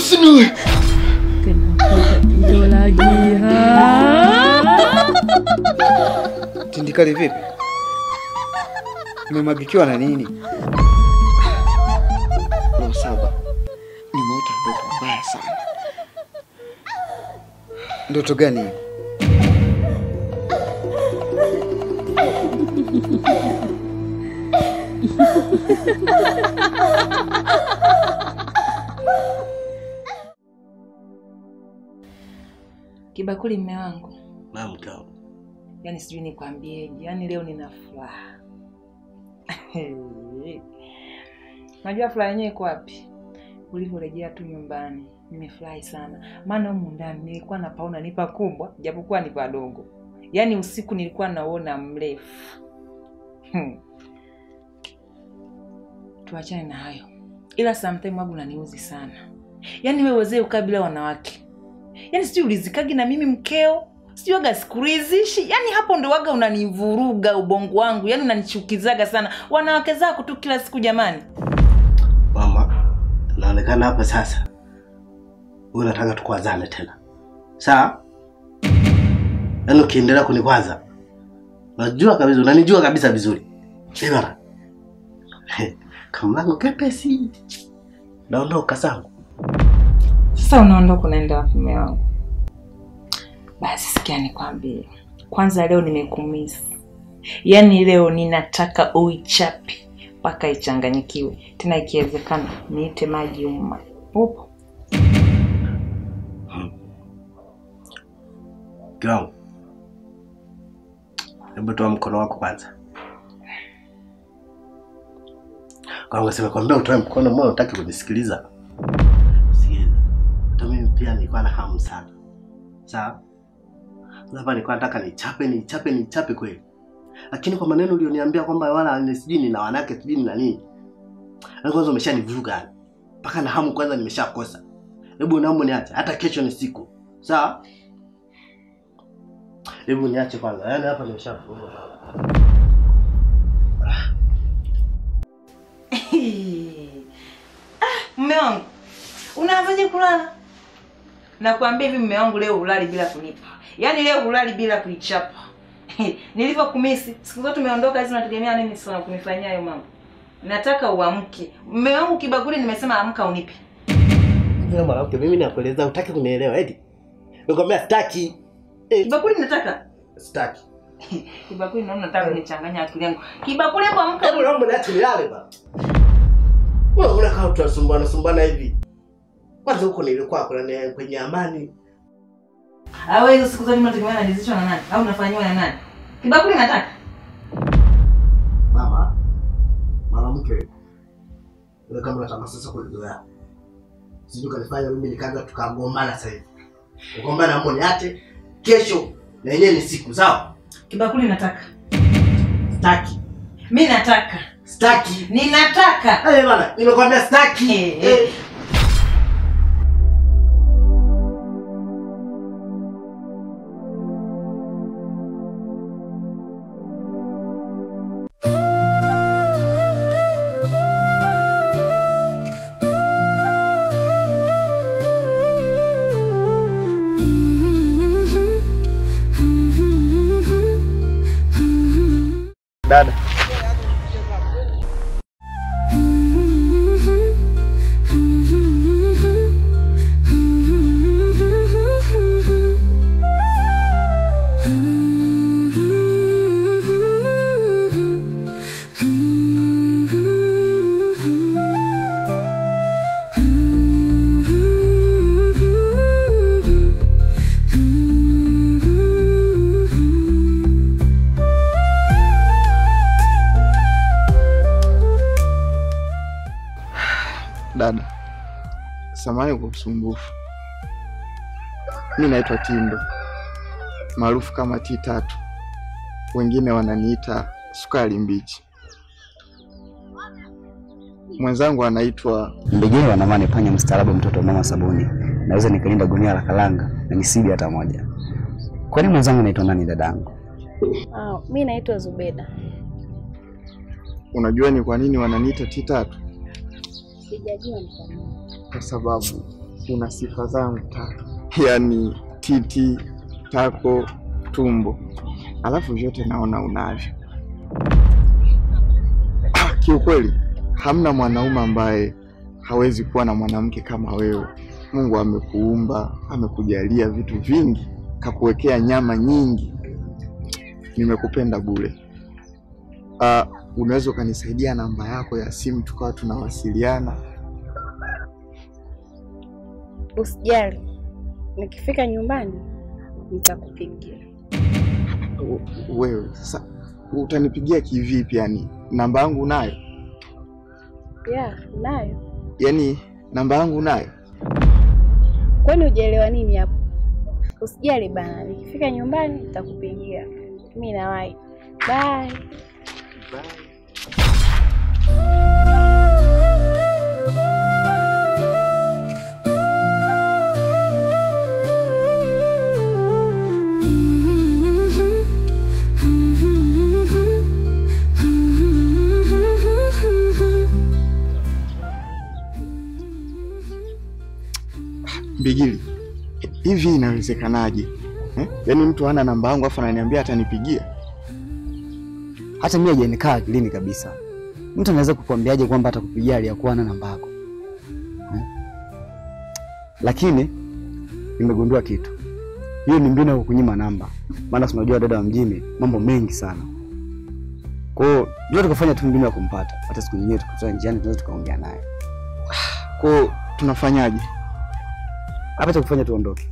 Usiniue. Ndio lagi. Tindikali vipi? Nimemagikiwa na nini? Leo saba. Nimeota ndoto mbaya sana. Ndoto gani hiyo? Kibakuli mume wangu. Naam kao. Yaani sijui nikwambieje. Yaani leo nina furaha. Najua furaha yenyewe iko wapi? Ulivyorejea tu nyumbani. Nimefurahi sana. Maana huko ndani nilikuwa napaona ni pakubwa, japokuwa ni padogo. Yaani usiku nilikuwa naona mrefu. Tuachane na hayo. Ila sometimes wangu unaniuzi sana. Yaani wewe wazee ukaa bila wanawake. Yaani sijui ulizikagi na mimi mkeo. Sijui waga sikurizishi. Yaani hapo ndo waga unanivuruga ubongo wangu. Yaani unanichukizaga sana. Wanawake zako tu kila siku jamani. Mama, naonekana hapa sasa wewe unataka tukwazane tena. Sawa? Yaani ukiendelea kunikwaza. Najua kabisa, unanijua kabisa vizuri. Bwana. Kama kepesi. Naondoka sangu. Sasa unaondoka unaenda wapi mume wangu? Basi sikia nikwambie. Kwanza leo nimekumisi. Yaani leo ninataka uichape mpaka ichanganyikiwe. Tena ikiwezekana niite maji umma. Upo? Gao. Hebu toa mkono wako kwanza. Kwa nini kwambia utoe mkono, mbona unataka kunisikiliza? Sikiliza. Hata mimi pia nilikuwa na hamu sana. Sawa? Hapa nilikuwa nataka nichape kweli. Lakini kwa maneno ulioniambia kwamba wala sijui nina wanawake sijui nina nini. Na kwanza umeshanivuruga. Mpaka na hamu kwanza nimeshakosa. Hebu naomba niache, hata kesho ni siku. Sawa? Hebu niache kwanza. Yaani hapa nimeshavuruga. Mume wangu. Unaanzaje kulala? Nakwambia hivi mume wangu leo hulali bila kunipa. Yaani leo hulali bila kuichapa. Nilivyokumisi, siku zote tumeondoka hizo unategemea nini sana kunifanyia hayo mambo? Nataka uamke. Mume wangu Kibakuli nimesema amka unipe. Ndio mwanamke mimi nakueleza utaki kunielewa eti. Nikwambia sitaki. Kibakuli nataka. Sitaki. Kibakuli naona nataka nichanganya akili yangu. Kibakuli hapo amka. Hebu naomba niache nilale ba. Wewe unakaa tunasumbana hivi. Kwanza huko nilikuwa kwenye amani. Wewe hizo siku zote mnategemea nalizishwa na nani? Au unafanywa na nani? Kibakuli nataka. Mama mke. Wewe kama unataka sasa kulizoea. Sijui kanifanya mimi nikaanza tukagombana sasa hivi. Kugombana hapo niache kesho na yenyewe ni siku sawa? Kibakuli nataka. Sitaki. Mimi nataka. Sitaki. Ninataka. Bwana, nimekwambia sitaki. Dada. Dada, samahani kwa usumbufu. Mimi naitwa Tindo, maarufu kama T3. Wengine wananiita sukari mbichi. Mwenzangu anaitwa Mbegeni wanamani panya mstaarabu mtoto mama sabuni. Naweza nikalinda gunia la kalanga na nisibi hata moja. Kwani mwenzangu anaitwa nani dadangu? Mimi naitwa Zubeda. Unajua ni kwa nini wananiita T3? Sijajua ni kwa nini. Kwa sababu una sifa zangu 3, yaani titi, tako, tumbo, alafu vyote naona unavyo. Kiukweli hamna mwanaume ambaye hawezi kuwa na mwanamke kama wewe. Mungu amekuumba, amekujalia vitu vingi, kakuwekea nyama nyingi. Nimekupenda bure. Unaweza ukanisaidia namba yako ya simu tukawa tunawasiliana? Usijali, nikifika nyumbani nitakupigia. Wewe sasa utanipigia kivipi? Yani namba yangu unayo? Yeah, nayo. Yani namba yangu unayo? Kwani hujaelewa nini hapo? Usijali bana, nikifika nyumbani nitakupigia. Mimi nawahi. Bye. Bye. Bigili, hivi inawezekanaje? Yaani mtu hana namba yangu afa ananiambia atanipigia? Hata mimi hajanikaa akilini kabisa. Mtu anaweza kukuambiaje kwamba atakupigia aliyakuwa hana namba yako? Lakini nimegundua kitu. Hiyo ni mbinu ya kukunyima namba. Maana tunajua dada wa mjini mambo mengi sana. Kwa hiyo ndio tukafanya tu mbinu ya kumpata. Hata siku nyingine tukutana njiani tunaweza tukaongea naye. Kwa hiyo tunafanyaje? Hapa cha kufanya tuondoke.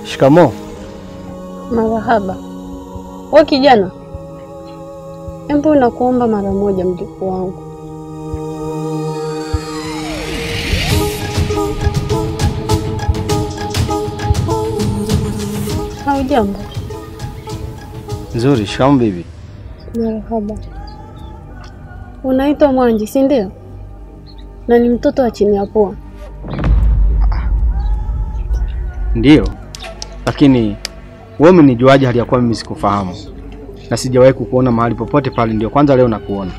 Shikamoo. Marahaba. Wewe kijana, hebu nakuomba mara moja mjukuu wangu. Hujambo? Nzuri, shikamoo bibi. Marahaba. Unaitwa Mwanji, si ndio? Na ni mtoto wa chini ya pua. Ndio. Lakini wewe umenijuaje hali ya kuwa mimi sikufahamu? Na sijawahi kukuona mahali popote pale, ndio kwanza leo nakuona.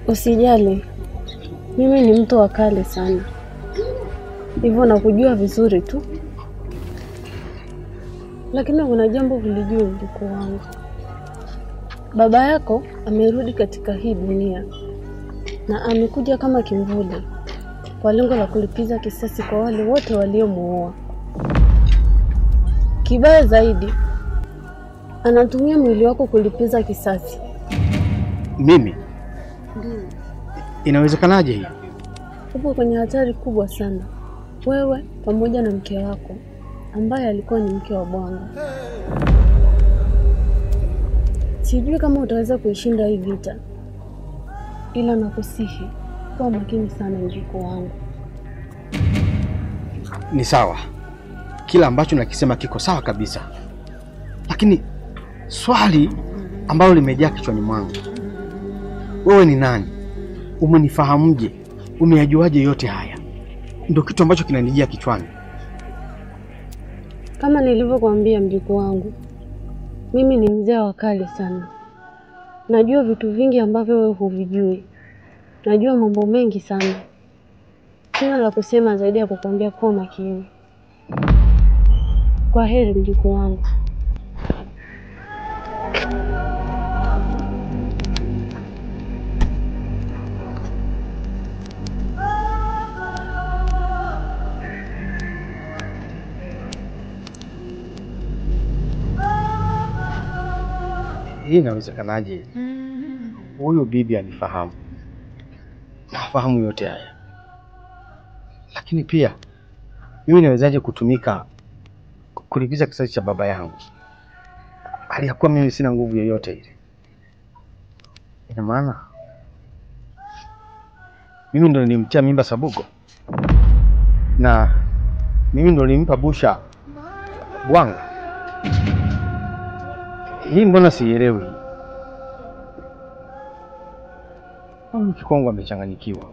Usijali. Mimi ni mtu wa kale sana. Hivyo nakujua vizuri tu. Lakini kuna jambo hulijui mjukuu wangu. Baba yako amerudi katika hii dunia na amekuja kama kimvuli kwa lengo la kulipiza kisasi kwa wale wote waliomuoa. Kibaya zaidi, anatumia mwili wako kulipiza kisasi. Mimi? Ndiyo. Inawezekanaje hii? Upo kwenye hatari kubwa sana. Wewe pamoja na mke wako ambaye alikuwa ni mke wa Bwana. Sijui kama utaweza kuishinda hii vita. Ila nakusihi kuwa makini sana mjukuu wangu. Ni sawa. Kila ambacho nakisema kiko sawa kabisa. Lakini swali ambalo limejaa kichwani mwangu. Wewe ni nani? Umenifahamuje? Umeyajuaje yote haya? Ndio kitu ambacho kinanijia kichwani. Kama nilivyokuambia mjukuu wangu, mimi ni mzee wa kale sana. Najua vitu vingi ambavyo wewe huvijui. Najua mambo mengi sana. Sina la kusema zaidi ya kukuambia kuwa makini. Kwa heri mjukuu wangu. Hii inawezekanaje? Huyu bibi anifahamu. Nafahamu yote haya. Lakini pia mimi nawezaje kutumika kulipiza kisasi cha baba yangu? aliyakuwa mimi sina nguvu yoyote ile. Ina maana mimi ndo nilimtia mimba Sabugo na mimi ndo nilimpa Busha Bwanga. Hii mbona sielewi? Mimi Kikongo amechanganyikiwa.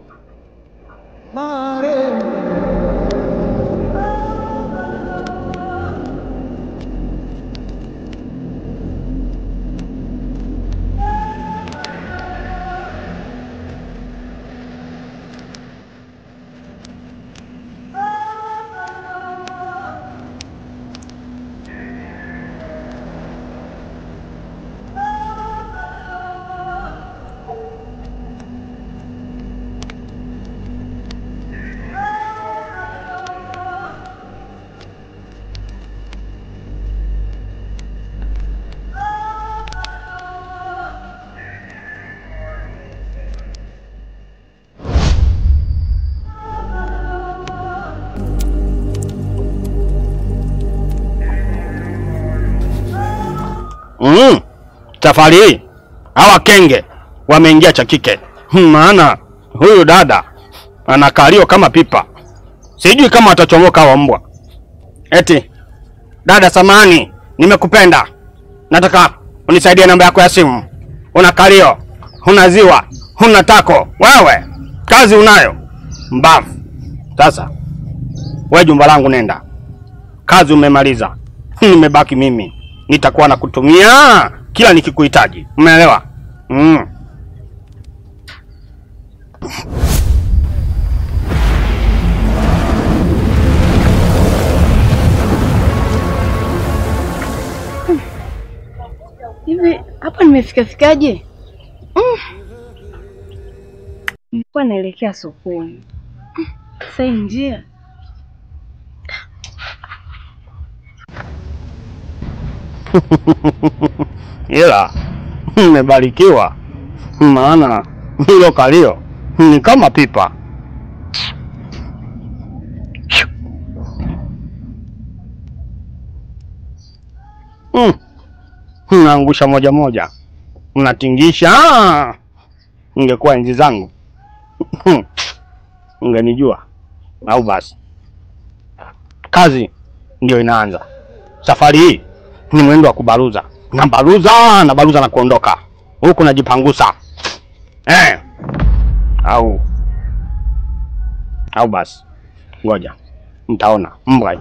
Safari hii hawa kenge wameingia cha kike. Maana huyu dada anakalio kama pipa. Sijui kama atachomoka hawa mbwa. Eti dada samani, nimekupenda. Nataka unisaidie namba yako ya simu. Una kalio, una ziwa, una tako. Wewe kazi unayo. Mbavu. Sasa wewe jumba langu nenda. Kazi umemaliza. Nimebaki mimi. Nitakuwa nakutumia kila nikikuhitaji. Umeelewa? Hivi hapa nimefikaje? Nilikuwa naelekea sokoni. Sasa njia. Ila nimebarikiwa, maana hilo kalio ni kama pipa. Naangusha moja moja, mnatingisha. Ingekuwa enzi zangu ungenijua. Au basi kazi ndio inaanza. Safari hii ni mwendo wa kubaruza. Nabaruza na kuondoka. Huku najipangusa. Au basi ngoja mtaona mbwa.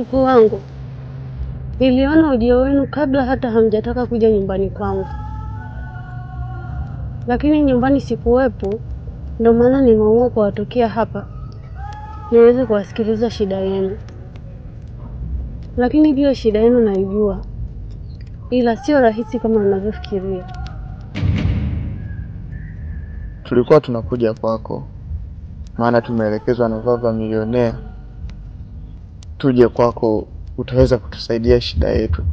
Mjukuu wangu, niliona ujio wenu kabla hata hamjataka kuja nyumbani kwangu, lakini nyumbani sikuwepo, ndio maana nimeamua kuwatokea hapa niweze kuwasikiliza shida yenu. Lakini hiyo shida yenu naijua, ila sio rahisi kama mnavyofikiria. Tulikuwa tunakuja kwako maana tumeelekezwa na baba milionea tuje kwako, utaweza kutusaidia shida yetu.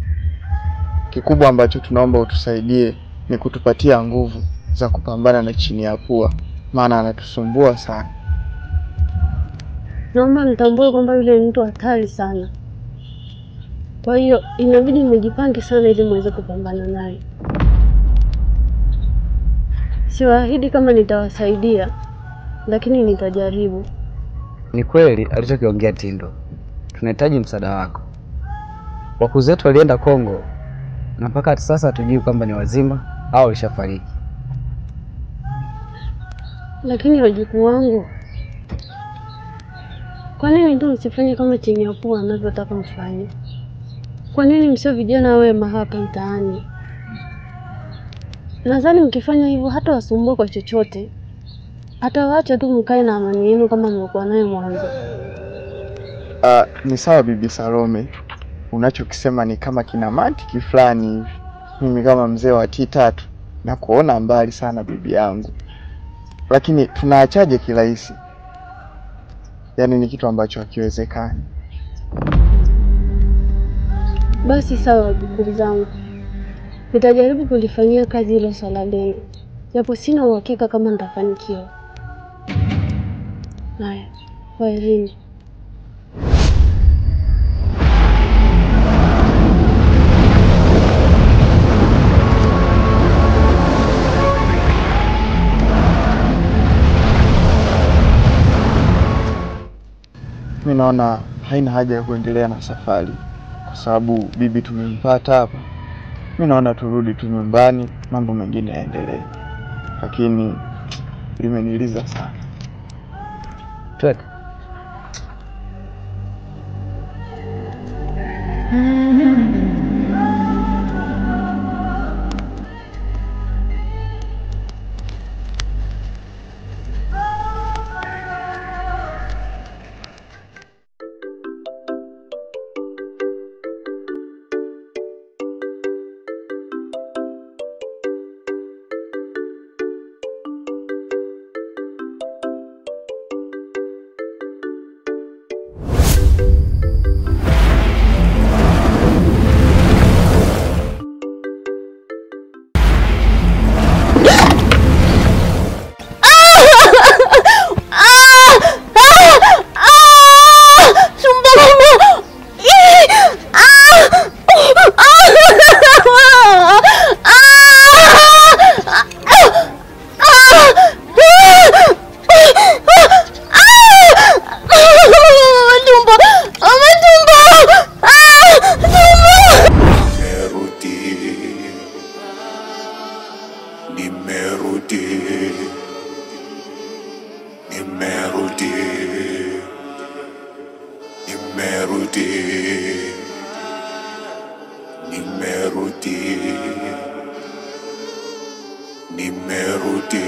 Kikubwa ambacho tunaomba utusaidie ni kutupatia nguvu za kupambana na chini ya pua, maana anatusumbua sana. Naomba mtambue kwamba yule mtu hatari sana. Kwa hiyo inabidi mjipange sana ili muweze kupambana naye. Siwaahidi kama nitawasaidia, lakini nitajaribu. Ni kweli alichokiongea Tindo. Tunahitaji msaada wako. Wakuu zetu walienda Kongo na mpaka sasa hatujui kwamba ni wazima au walishafariki. Lakini wajukuu wangu, kwa nini ndio msifanye kama chini ya pua anavyotaka mfanye? Kwa nini msio vijana wema hapa mtaani? Nadhani mkifanya hivyo hata wasumbue kwa chochote. Hata waacha tu mkae na amani yenu kama mlikuwa nayo mwanzo. Ni sawa Bibi Salome. Unachokisema ni kama kina mantiki fulani. Mimi kama mzee wa T3 na kuona mbali sana bibi yangu. Lakini tunaachaje kirahisi? Yaani ni kitu ambacho hakiwezekani. Basi sawa wajukuu zangu. Nitajaribu kulifanyia kazi hilo swala lenu. Japo sina uhakika kama nitafanikiwa. Haya, kwaherini. Mimi naona haina haja ya kuendelea na safari kwa sababu bibi tumempata hapa. Mimi naona turudi tu nyumbani, mambo mengine yaendelee. Lakini limeniliza sana. Twende. Nimerudi.